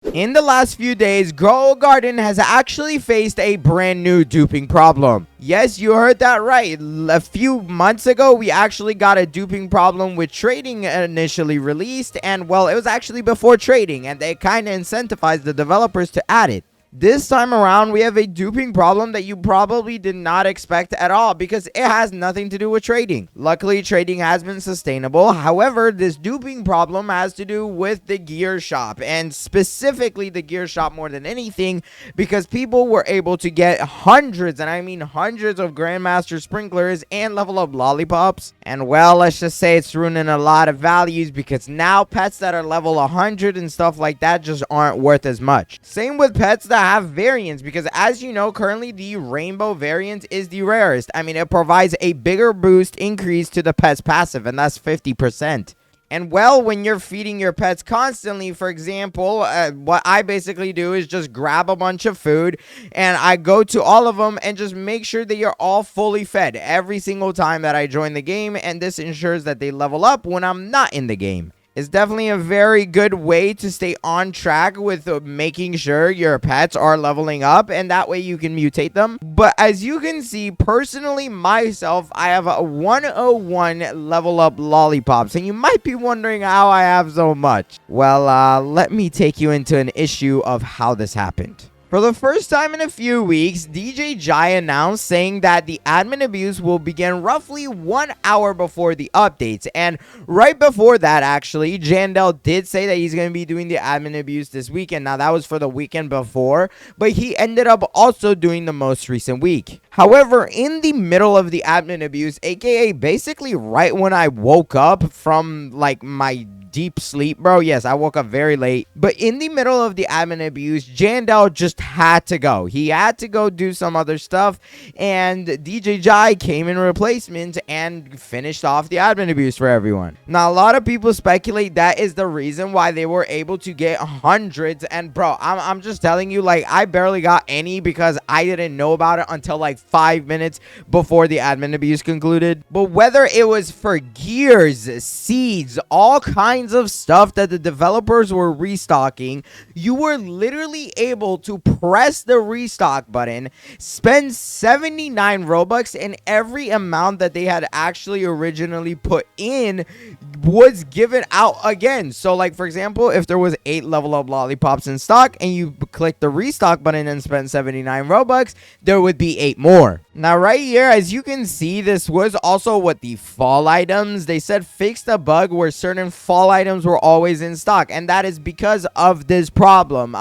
In the last few days, Grow Garden has actually faced a brand new duping problem. Yes, you heard that right. A few months ago, we actually got a duping problem with trading initially released, and well, it was actually before trading, and they kind of incentivized the developers to add it. This time around, we have a duping problem that you probably did not expect at all because it has nothing to do with trading. Luckily, trading has been sustainable. However, this duping problem has to do with the gear shop, and specifically the gear shop more than anything, because people were able to get hundreds, and I mean hundreds of grandmaster sprinklers and level up lollipops. And well, let's just say it's ruining a lot of values because now pets that are level 100 and stuff like that just aren't worth as much. Same with pets that have variants, because as you know, currently the rainbow variant is the rarest. I mean, it provides a bigger boost increase to the pet's passive, and that's 50%. And well, when you're feeding your pets constantly, for example, what I basically do is just grab a bunch of food and I go to all of them and just make sure that you're all fully fed every single time that I join the game, and this ensures that they level up when I'm not in the game. It's definitely a very good way to stay on track with making sure your pets are leveling up, and that way you can mutate them. But as you can see, personally myself, I have a 101 level up lollipops, and you might be wondering how I have so much. Well, let me take you into an issue of how this happened. For the first time in a few weeks, DJ Jai announced saying that the admin abuse will begin roughly 1 hour before the updates. And right before that, actually, Jandel did say that he's going to be doing the admin abuse this weekend. Now, that was for the weekend before, but he ended up also doing the most recent week. However, in the middle of the admin abuse, aka basically right when I woke up from like my deep sleep, bro. Yes, I woke up very late. But in the middle of the admin abuse, Jandel just had to go. He had to go do some other stuff, and DJ Jai came in replacement and finished off the admin abuse for everyone. Now, a lot of people speculate that is the reason why they were able to get hundreds, and bro, I'm just telling you, like, I barely got any because I didn't know about it until like 5 minutes before the admin abuse concluded. But whether it was for gears, seeds, all kinds of stuff that the developers were restocking, you were literally able to press the restock button, spend 79 Robux, and every amount that they had actually originally put in was given out again. So like, for example, if there was 8 level up lollipops in stock and you click the restock button and spend 79 Robux, there would be 8 more. Now right here, as you can see, this was also what the fall items, they said fixed a bug where certain fall items were always in stock, and that is because of this problem.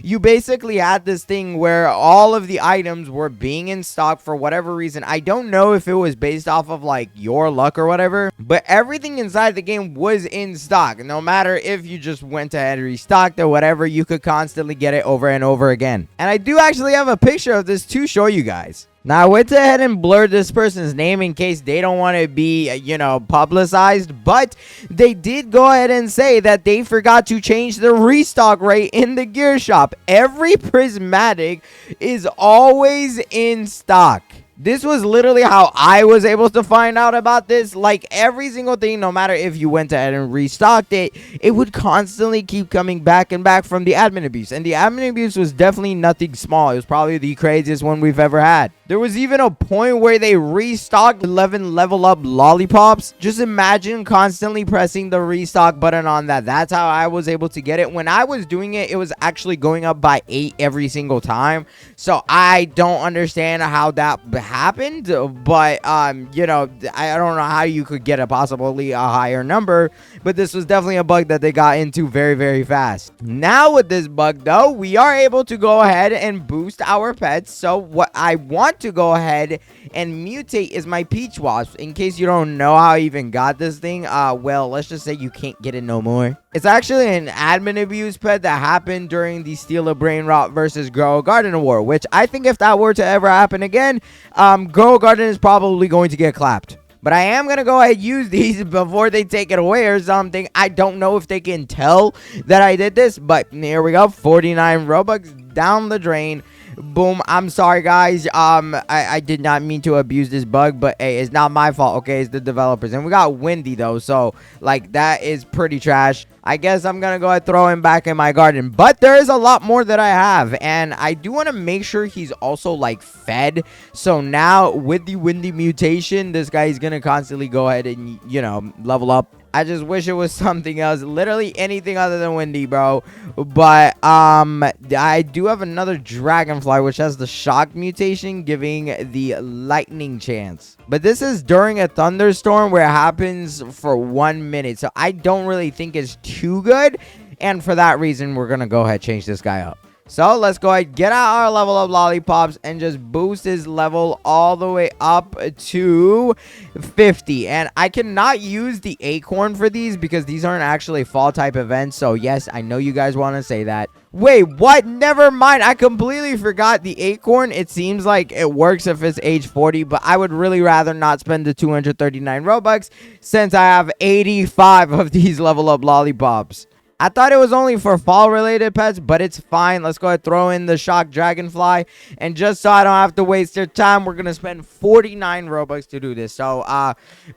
You basically had this thing where all of the items were being in stock for whatever reason. I don't know if it was based off of like your luck or whatever, but everything inside the game was in stock. No matter if you just went ahead and restocked or whatever, you could constantly get it over and over again. And I do actually have a picture of this to show you guys. Now, I went ahead and blurred this person's name in case they don't want to be, you know, publicized. But they did go ahead and say that they forgot to change the restock rate in the gear shop. Every prismatic is always in stock. This was literally how I was able to find out about this. Like, every single thing, no matter if you went ahead and restocked it, it would constantly keep coming back and back from the admin abuse. And the admin abuse was definitely nothing small. It was probably the craziest one we've ever had. There was even a point where they restocked 11 level up lollipops. Just imagine constantly pressing the restock button on that. That's how I was able to get it. When I was doing it, it was actually going up by 8 every single time. So I don't understand how that happened, but you know, I don't know how you could get a possibly a higher number, but this was definitely a bug that they got into very, very fast. Now with this bug though, we are able to go ahead and boost our pets. So what I want to go ahead and mutate is my peach wasp. In case you don't know how I even got this thing, well, let's just say you can't get it no more. It's actually an admin abuse pet that happened during the Steal a Brain Rot versus Grow a Garden War, which I think if that were to ever happen again, Grow a Garden is probably going to get clapped. But I am going to go ahead and use these before they take it away or something. I don't know if they can tell that I did this, but here we go. 49 Robux down the drain. Boom. I'm sorry, guys. I did not mean to abuse this bug, but hey, it's not my fault. Okay, it's the developers. And we got Windy though, so like that is pretty trash. I guess I'm gonna go ahead and throw him back in my garden, but there is a lot more that I have, and I do want to make sure he's also like fed. So now with the Windy mutation, this guy is gonna constantly go ahead and, you know, level up. I just wish it was something else, literally anything other than Windy, bro. But I do have another dragonfly, which has the shock mutation, giving the lightning chance. But this is during a thunderstorm where it happens for 1 minute, so I don't really think it's too good. And for that reason, we're gonna go ahead and change this guy up. So let's go ahead, get out our level up lollipops, and just boost his level all the way up to 50. And I cannot use the acorn for these because these aren't actually fall type events. So yes, I know you guys want to say that. Wait, what? Never mind. I completely forgot the acorn. It seems like it works if it's age 40, but I would really rather not spend the 239 Robux since I have 85 of these level up lollipops. I thought it was only for fall related pets, but it's fine. Let's go ahead and throw in the shock dragonfly. And just so I don't have to waste your time, we're going to spend 49 Robux to do this. So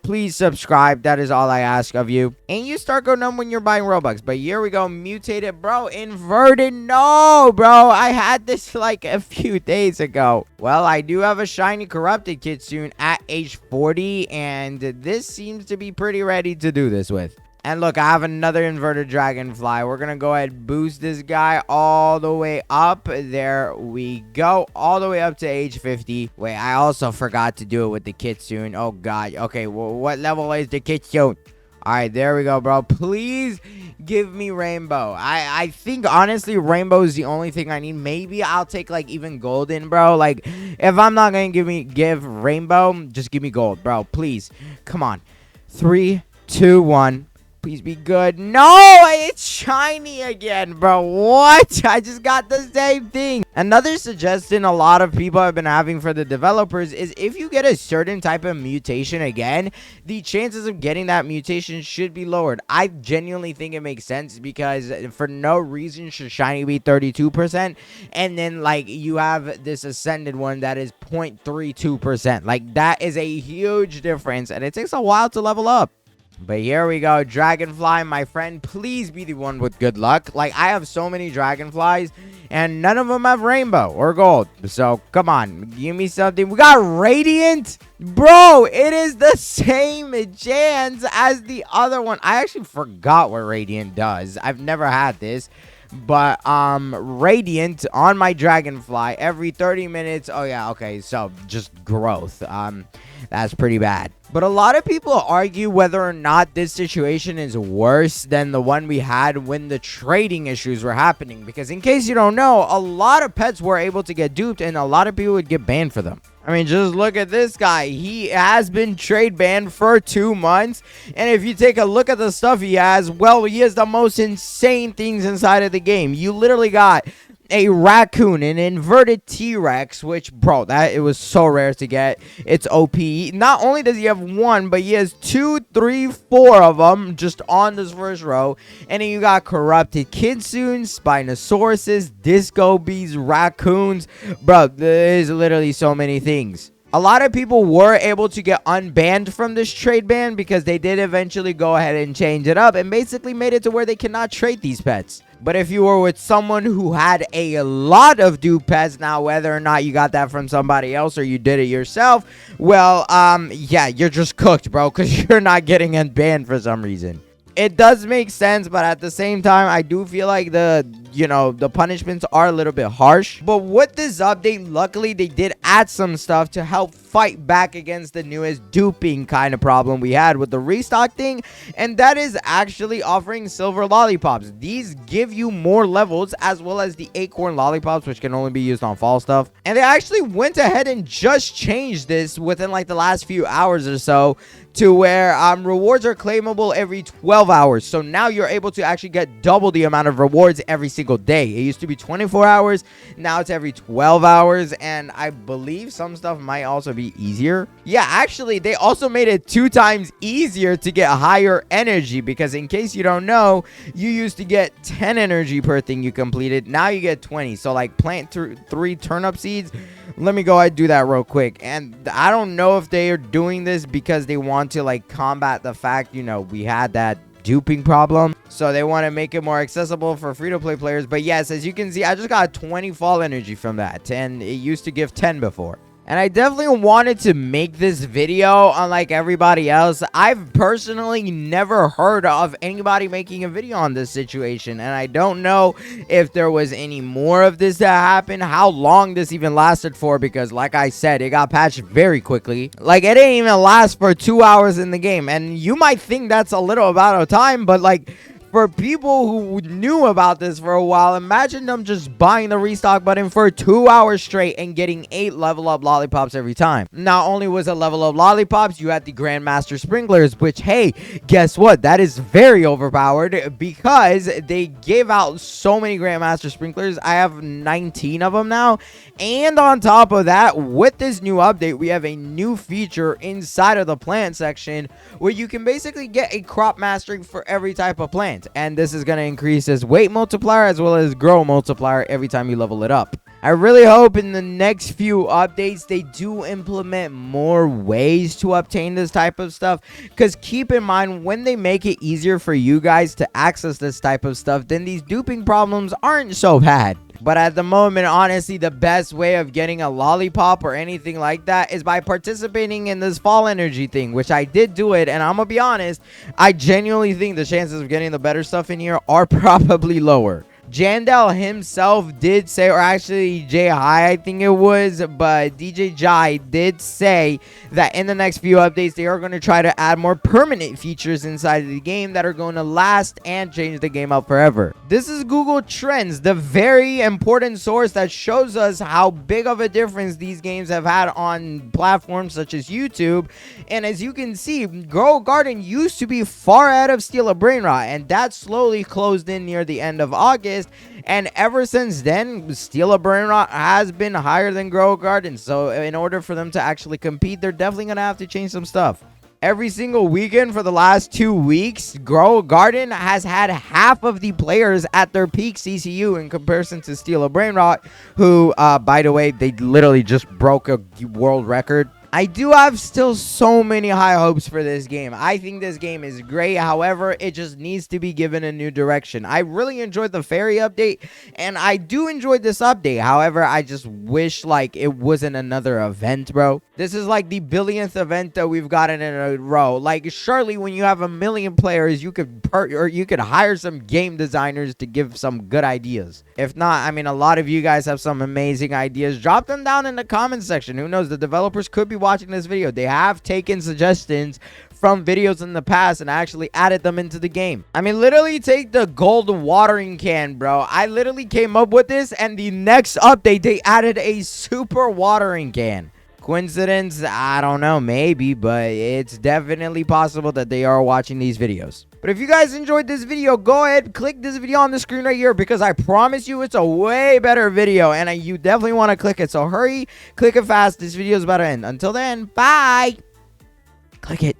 please subscribe. That is all I ask of you. And you StarCode them when you're buying Robux. But here we go. Mutated, bro. Inverted. No, bro. I had this like a few days ago. Well, I do have a shiny corrupted kit soon at age 40. And this seems to be pretty ready to do this with. And look, I have another inverted dragonfly. We're going to go ahead and boost this guy all the way up. There we go. All the way up to age 50. Wait, I also forgot to do it with the kitsune. Oh, God. Okay, well, what level is the kitsune? All right, there we go, bro. Please give me rainbow. I think, honestly, rainbow is the only thing I need. Maybe I'll take, like, even golden, bro. Like, if I'm not going to give rainbow, just give me gold, bro. Please. Come on. 3, 2, 1. Please be good. No, it's shiny again, bro. What? I just got the same thing. Another suggestion a lot of people have been having for the developers is if you get a certain type of mutation again, the chances of getting that mutation should be lowered. I genuinely think it makes sense because for no reason should shiny be 32%. And then like you have this ascended one that is 0.32%. Like that is a huge difference and it takes a while to level up. But here we go. Dragonfly, my friend. Please be the one with good luck. Like, I have so many dragonflies, and none of them have rainbow or gold. So, come on. Give me something. We got radiant. Bro, it is the same chance as the other one. I actually forgot what radiant does. I've never had this. But radiant on my dragonfly every 30 minutes. Oh yeah, okay, so just growth. That's pretty bad. But a lot of people argue whether or not this situation is worse than the one we had when the trading issues were happening, because in case you don't know, a lot of pets were able to get duped and a lot of people would get banned for them. I mean, just look at this guy. He has been trade banned for 2 months. And if you take a look at the stuff he has, well, he has the most insane things inside of the game. You literally got a raccoon, an inverted T-Rex, which, bro, it was so rare to get. It's OP. Not only does he have 1, but he has 2, 3, 4 of them just on this first row. And then you got corrupted kitsunes, Spinosauruses, disco bees, raccoons. Bro, there's literally so many things. A lot of people were able to get unbanned from this trade ban because they did eventually go ahead and change it up and basically made it to where they cannot trade these pets. But if you were with someone who had a lot of dupe pets, now whether or not you got that from somebody else or you did it yourself, well, yeah, you're just cooked, bro, because you're not getting unbanned for some reason. It does make sense, but at the same time, I do feel like the punishments are a little bit harsh. But with this update, luckily, they did add some stuff to help fight back against the newest duping kind of problem we had with the restock thing. And that is actually offering silver lollipops. These give you more levels as well as the acorn lollipops, which can only be used on fall stuff. And they actually went ahead and just changed this within like the last few hours or so to where rewards are claimable every 12 hours. So now you're able to actually get double the amount of rewards every single single day. It used to be 24 hours. Now it's every 12 hours. And I believe some stuff might also be easier. Yeah, actually, they also made it 2 times easier to get higher energy, because in case you don't know, you used to get 10 energy per thing you completed. Now you get 20. So like plant 3 turnip seeds. Let me go ahead and do that real quick. And I don't know if they are doing this because they want to like combat the fact, you know, we had that duping problem, so they want to make it more accessible for free-to-play players. But yes, as you can see, I just got 20 fall energy from that, and it used to give 10 before. And I definitely wanted to make this video, unlike everybody else. I've personally never heard of anybody making a video on this situation, and I don't know if there was any more of this that happened, how long this even lasted for, because like I said, it got patched very quickly. Like, it didn't even last for 2 hours in the game, and you might think that's a little amount of time, but like, for people who knew about this for a while, imagine them just buying the restock button for 2 hours straight and getting 8 level up lollipops every time. Not only was it level up lollipops, you had the grandmaster sprinklers, which, hey, guess what? That is very overpowered because they gave out so many grandmaster sprinklers. I have 19 of them now. And on top of that, with this new update, we have a new feature inside of the plant section where you can basically get a crop mastering for every type of plant. And this is going to increase its weight multiplier as well as grow multiplier every time you level it up. I really hope in the next few updates they do implement more ways to obtain this type of stuff, because keep in mind, when they make it easier for you guys to access this type of stuff, then these duping problems aren't so bad. But at the moment, honestly, the best way of getting a lollipop or anything like that is by participating in this fall energy thing, which I did do it. And I'm gonna be honest, I genuinely think the chances of getting the better stuff in here are probably lower. Jandel himself did say, or actually Jai High, I think it was, but DJ Jai did say that in the next few updates, they are going to try to add more permanent features inside of the game that are going to last and change the game up forever. This is Google Trends, the very important source that shows us how big of a difference these games have had on platforms such as YouTube. And as you can see, Grow Garden used to be far ahead of Steal a Brain Rot, and that slowly closed in near the end of August. And ever since then, Steal a Brain Rot has been higher than Grow Garden. So in order for them to actually compete, they're definitely going to have to change some stuff. Every single weekend for the last 2 weeks, Grow Garden has had half of the players at their peak CCU in comparison to Steal a Brain Rot, who, by the way, they literally just broke a world record. I do have still so many high hopes for this game. I think this game is great. However, it just needs to be given a new direction. I really enjoyed the fairy update, and I do enjoy this update. However, I just wish like it wasn't another event, bro. This is like the billionth event that we've gotten in a row. Like, surely when you have 1 million players, you could hire some game designers to give some good ideas. If not, I mean, a lot of you guys have some amazing ideas. Drop them down in the comment section. Who knows? The developers could be watching this video. They have taken suggestions from videos in the past and actually added them into the game. I mean, literally take the gold watering can, bro. I literally came up with this, and the next update, they added a super watering can. Coincidence? I don't know, maybe, but it's definitely possible that they are watching these videos. But if you guys enjoyed this video, go ahead, click this video on the screen right here, because I promise you it's a way better video, and you definitely want to click it. So hurry, click it fast. This video is about to end. Until then, bye. Click it.